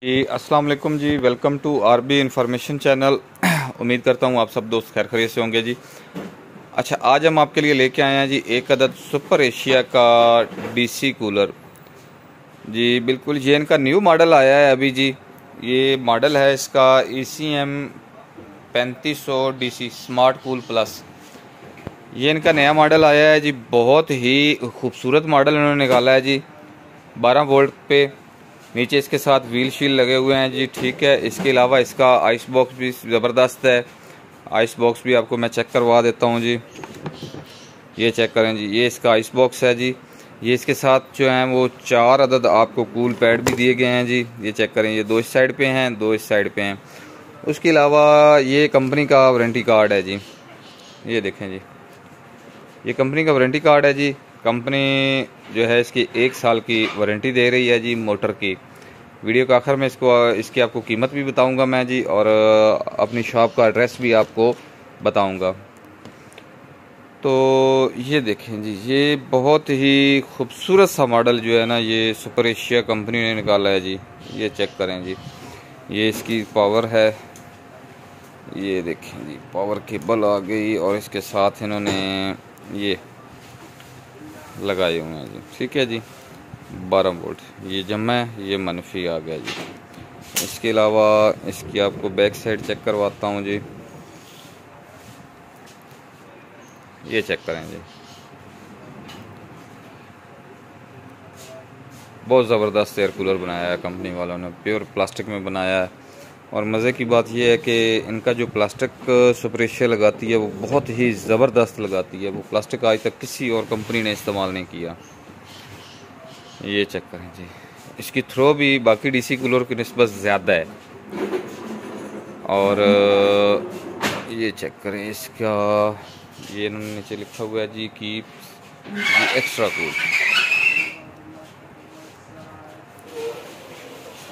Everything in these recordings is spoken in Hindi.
जी अस्सलाम वालेकुम जी। Welcome to RB information channel. उम्मीद करता हूँ आप सब दोस्त खैर खैरियत से होंगे जी। अच्छा, आज हम आपके लिए लेके आए हैं जी एक अदद सुपर एशिया का डीसी कूलर। जी बिल्कुल, ये इनका न्यू मॉडल आया है अभी जी। ये मॉडल है इसका ECM 3500 DC smart cool plus. ये इनका नया मॉडल आया है जी। बहुत ही खूबसूरत मॉडल इन्होंने निकाला है जी। 12 वोल्ट पे नीचे इसके साथ व्हील शील लगे हुए हैं जी। ठीक है, इसके अलावा इसका आइस बॉक्स भी ज़बरदस्त है। आइस बॉक्स भी आपको मैं चेक करवा देता हूँ जी। ये चेक करें जी, ये इसका आइस बॉक्स है जी। ये इसके साथ जो हैं वो 4 अदद आपको कूल पैड भी दिए गए हैं जी। ये चेक करें, ये 2 इस साइड पे हैं, 2 इस साइड पे हैं। उसके अलावा ये कंपनी का वारंटी कार्ड है जी। ये देखें जी, ये कंपनी का वारंटी कार्ड है जी। कंपनी जो है इसकी 1 साल की वारंटी दे रही है जी मोटर की। वीडियो के आखिर में इसकी आपको कीमत भी बताऊंगा मैं जी, और अपनी शॉप का एड्रेस भी आपको बताऊंगा। तो ये देखें जी, ये बहुत ही खूबसूरत सा मॉडल जो है ना, ये सुपर एशिया कंपनी ने निकाला है जी। ये चेक करें जी, ये इसकी पावर है। ये देखें जी, पावर केबल आ गई और इसके साथ इन्होंने ये लगाए हुए हैं जी। ठीक है जी, 12 वोल्ट। ये जमा है, ये मनफी आ गया जी। इसके अलावा इसकी आपको बैक साइड चेक करवाता हूँ जी। ये चेक करें जी, बहुत ज़बरदस्त एयर कूलर बनाया है कंपनी वालों ने, प्योर प्लास्टिक में बनाया है। और मज़े की बात यह है कि इनका जो प्लास्टिक सुपर एशिया लगाती है वो बहुत ही ज़बरदस्त लगाती है। वो प्लास्टिक आज तक किसी और कंपनी ने इस्तेमाल नहीं किया। ये चेक करें जी, इसकी थ्रो भी बाकी डीसी कूलर की निस्बत ज़्यादा है। और ये चेक करें इसका, ये इन्होंने नीचे लिखा हुआ है जी कि एक्स्ट्रा कूल।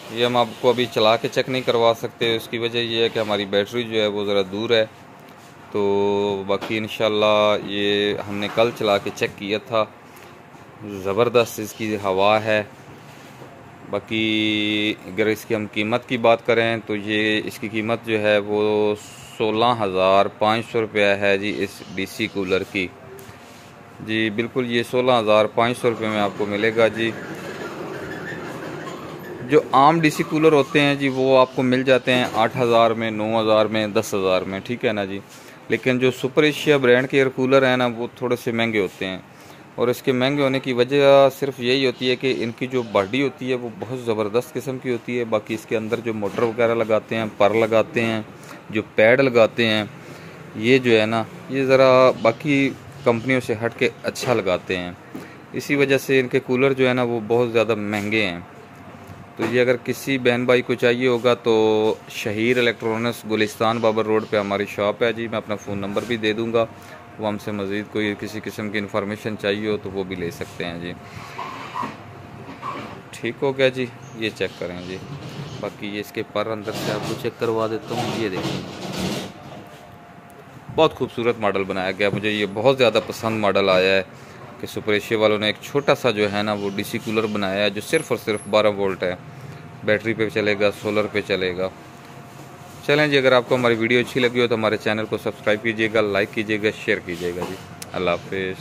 ये हम आपको अभी चला के चेक नहीं करवा सकते। उसकी वजह ये है कि हमारी बैटरी जो है वो ज़रा दूर है। तो बाकी इंशाल्लाह ये हमने कल चला के चेक किया था, ज़बरदस्त इसकी हवा है। बाकी अगर इसकी हम कीमत की बात करें तो ये इसकी कीमत जो है वो 16,500 रुपया है जी इस डीसी कूलर की। जी बिल्कुल, ये 16,500 रुपये में आपको मिलेगा जी। जो आम डीसी कूलर होते हैं जी वो आपको मिल जाते हैं 8,000 में, 9,000 में, 10,000 में। ठीक है ना जी। लेकिन जो सुपर एशिया ब्रांड के एयर कूलर हैं ना, वो थोड़े से महंगे होते हैं। और इसके महंगे होने की वजह सिर्फ यही होती है कि इनकी जो बॉडी होती है वो बहुत ज़बरदस्त किस्म की होती है। बाकी इसके अंदर जो मोटर वगैरह लगाते हैं, पर लगाते हैं, जो पैड लगाते हैं, ये जो है ना, ये ज़रा बाकी कंपनियों से हट के अच्छा लगाते हैं। इसी वजह से इनके कूलर जो है ना वो बहुत ज़्यादा महंगे हैं। तो ये अगर किसी बहन भाई को चाहिए होगा तो शहीर इलेक्ट्रॉनिक्स गुलिस्तान बाबर रोड पे हमारी शॉप है जी। मैं अपना फ़ोन नंबर भी दे दूंगा, वो हमसे मज़ीद कोई किसी किस्म की इन्फॉर्मेशन चाहिए हो तो वो भी ले सकते हैं जी। ठीक हो गया जी, ये चेक करें जी। बाकी ये इसके पर अंदर से आपको चेक करवा देता हूँ। ये देखिए, बहुत खूबसूरत मॉडल बनाया गया। मुझे ये बहुत ज़्यादा पसंद मॉडल आया है कि सुपर एशिया वालों ने एक छोटा सा जो है ना वो डीसी कूलर बनाया है जो सिर्फ़ और सिर्फ 12 वोल्ट है। बैटरी पे चलेगा, सोलर पे चलेगा। चलें जी, अगर आपको हमारी वीडियो अच्छी लगी हो तो हमारे चैनल को सब्सक्राइब कीजिएगा, लाइक कीजिएगा, शेयर कीजिएगा जी। अल्लाह हाफिज़।